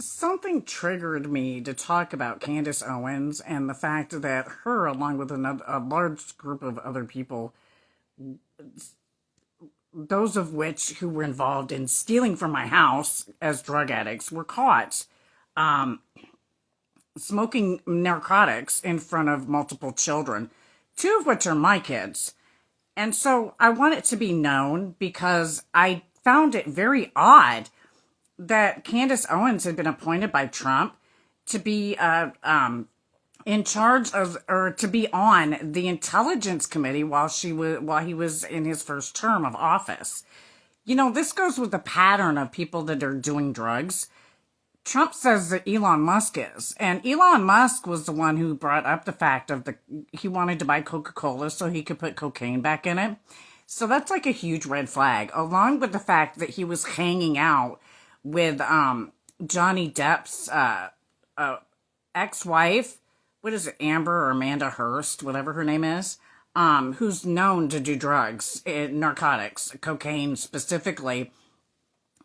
Something triggered me to talk about Candace Owens and the fact that her, along with a large group of other people, those of which who were involved in stealing from my house as drug addicts, were caught um, smoking narcotics in front of multiple children, two of which are my kids. And so I want it to be known because I found it very odd that Candace Owens had been appointed by Trump to be in charge of, or to be on the Intelligence Committee while he was in his first term of office. You know, this goes with the pattern of people that are doing drugs. Trump says that Elon Musk is, and Elon Musk was the one who brought up the fact of he wanted to buy Coca-Cola so he could put cocaine back in it. So that's like a huge red flag, along with the fact that he was hanging out with Johnny Depp's ex-wife. What is it, Amber or Amanda Hearst, whatever her name is, who's known to do drugs, narcotics, cocaine specifically,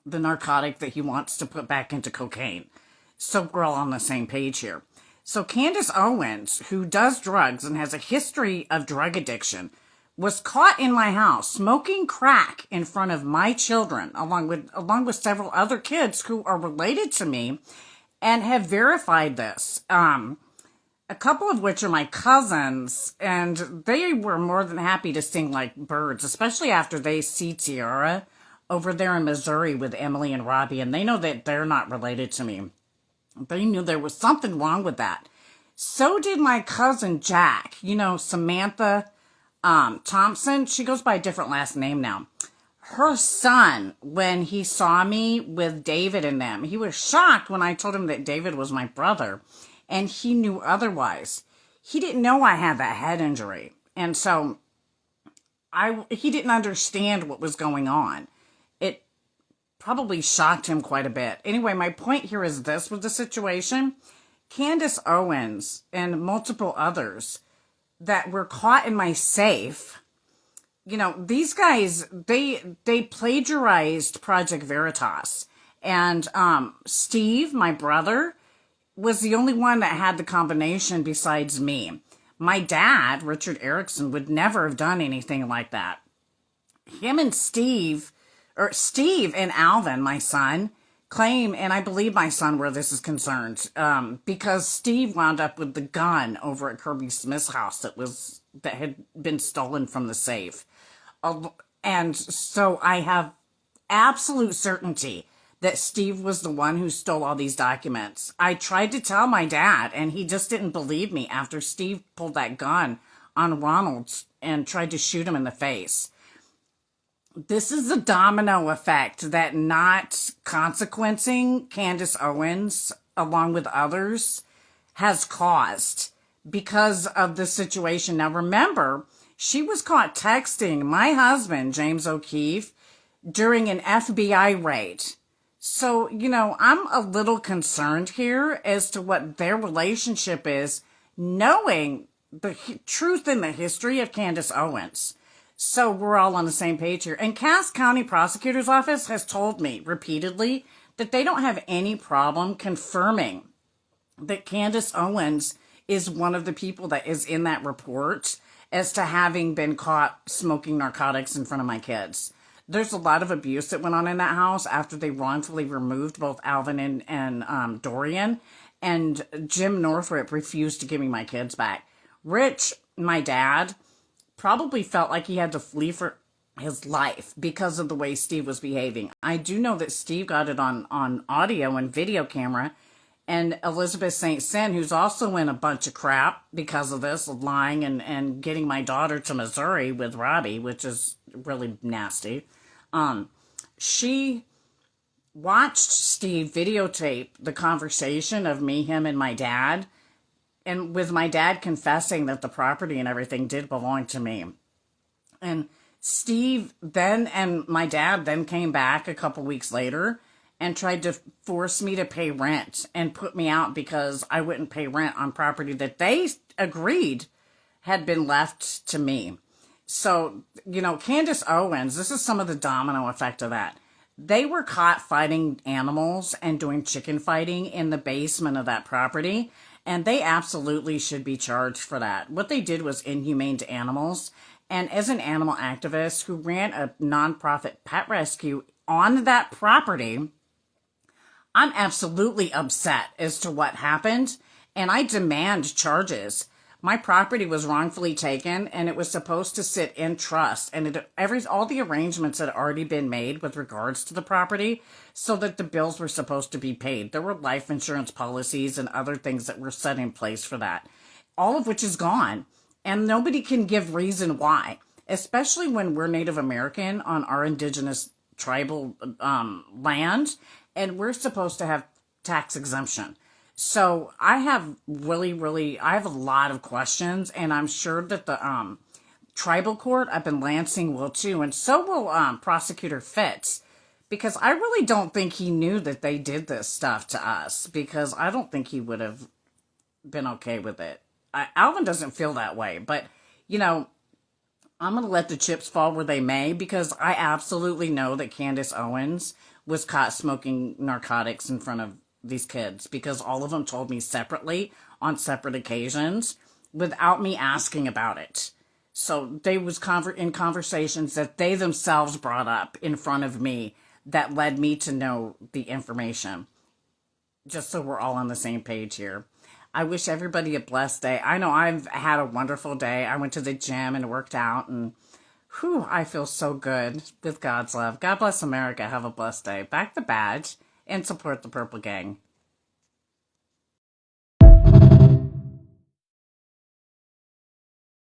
the narcotic that he wants to put back into cocaine. So we're all on the same page here. So Candace Owens, who does drugs and has a history of drug addiction, was caught in my house smoking crack in front of my children, along with several other kids who are related to me, and have verified this. A couple of which are my cousins, and they were more than happy to sing like birds, especially after they see Tiara over there in Missouri with Emily and Robbie, and they know that they're not related to me. They knew there was something wrong with that. So did my cousin Jack, Samantha Thompson. She goes by a different last name now. Her son, when he saw me with David and them, he was shocked when I told him that David was my brother, and he knew otherwise. He didn't know I had that head injury, and so he didn't understand what was going on. It probably shocked him quite a bit. Anyway, my point here is this with the situation. Candace Owens and multiple others that were caught in my safe, these guys, they plagiarized Project Veritas. And Steve, my brother, was the only one that had the combination besides me. My dad, Richard Erickson, would never have done anything like that. Him and Steve and Alvin, my son, claim, and I believe my son where this is concerned, because Steve wound up with the gun over at Kirby Smith's house that had been stolen from the safe. And so I have absolute certainty that Steve was the one who stole all these documents. I tried to tell my dad, and he just didn't believe me after Steve pulled that gun on Ronald and tried to shoot him in the face. This is a domino effect that not consequencing Candace Owens, along with others, has caused because of the situation. Now, remember, she was caught texting my husband, James O'Keefe, during an FBI raid. So, I'm a little concerned here as to what their relationship is, knowing the truth in the history of Candace Owens. So we're all on the same page here. And Cass County Prosecutor's Office has told me repeatedly that they don't have any problem confirming that Candace Owens is one of the people that is in that report as to having been caught smoking narcotics in front of my kids. There's a lot of abuse that went on in that house after they wrongfully removed both Alvin and Dorian, and Jim Northrup refused to give me my kids back. Rich, my dad, probably felt like he had to flee for his life because of the way Steve was behaving. I do know that Steve got it on audio and video camera, and Elizabeth St. Cyr, who's also in a bunch of crap because of this, lying and getting my daughter to Missouri with Robbie, which is really nasty. She watched Steve videotape the conversation of me, him, and my dad, and with my dad confessing that the property and everything did belong to me. And Steve then and my dad then came back a couple weeks later and tried to force me to pay rent and put me out because I wouldn't pay rent on property that they agreed had been left to me. So, Candace Owens, this is some of the domino effect of that. They were caught fighting animals and doing chicken fighting in the basement of that property, and they absolutely should be charged for that. What they did was inhumane to animals. And as an animal activist who ran a nonprofit pet rescue on that property, I'm absolutely upset as to what happened, and I demand charges. My property was wrongfully taken, and it was supposed to sit in trust, and all the arrangements had already been made with regards to the property, so that the bills were supposed to be paid. There were life insurance policies and other things that were set in place for that, all of which is gone, and nobody can give reason why, especially when we're Native American on our indigenous tribal land, and we're supposed to have tax exemption. So I have I have a lot of questions, and I'm sure that the tribal court up in Lansing will too, and so will Prosecutor Fitz, because I really don't think he knew that they did this stuff to us, because I don't think he would have been okay with it. Alvin doesn't feel that way, but, you know, I'm going to let the chips fall where they may, because I absolutely know that Candace Owens was caught smoking narcotics in front of these kids, because all of them told me separately on separate occasions without me asking about it. So they was in conversations that they themselves brought up in front of me that led me to know the information. Just so we're all on the same page here. I wish everybody a blessed day. I know I've had a wonderful day. I went to the gym and worked out, and whew, I feel so good with God's love. God bless America. Have a blessed day. Back the badge and support the Purple Gang.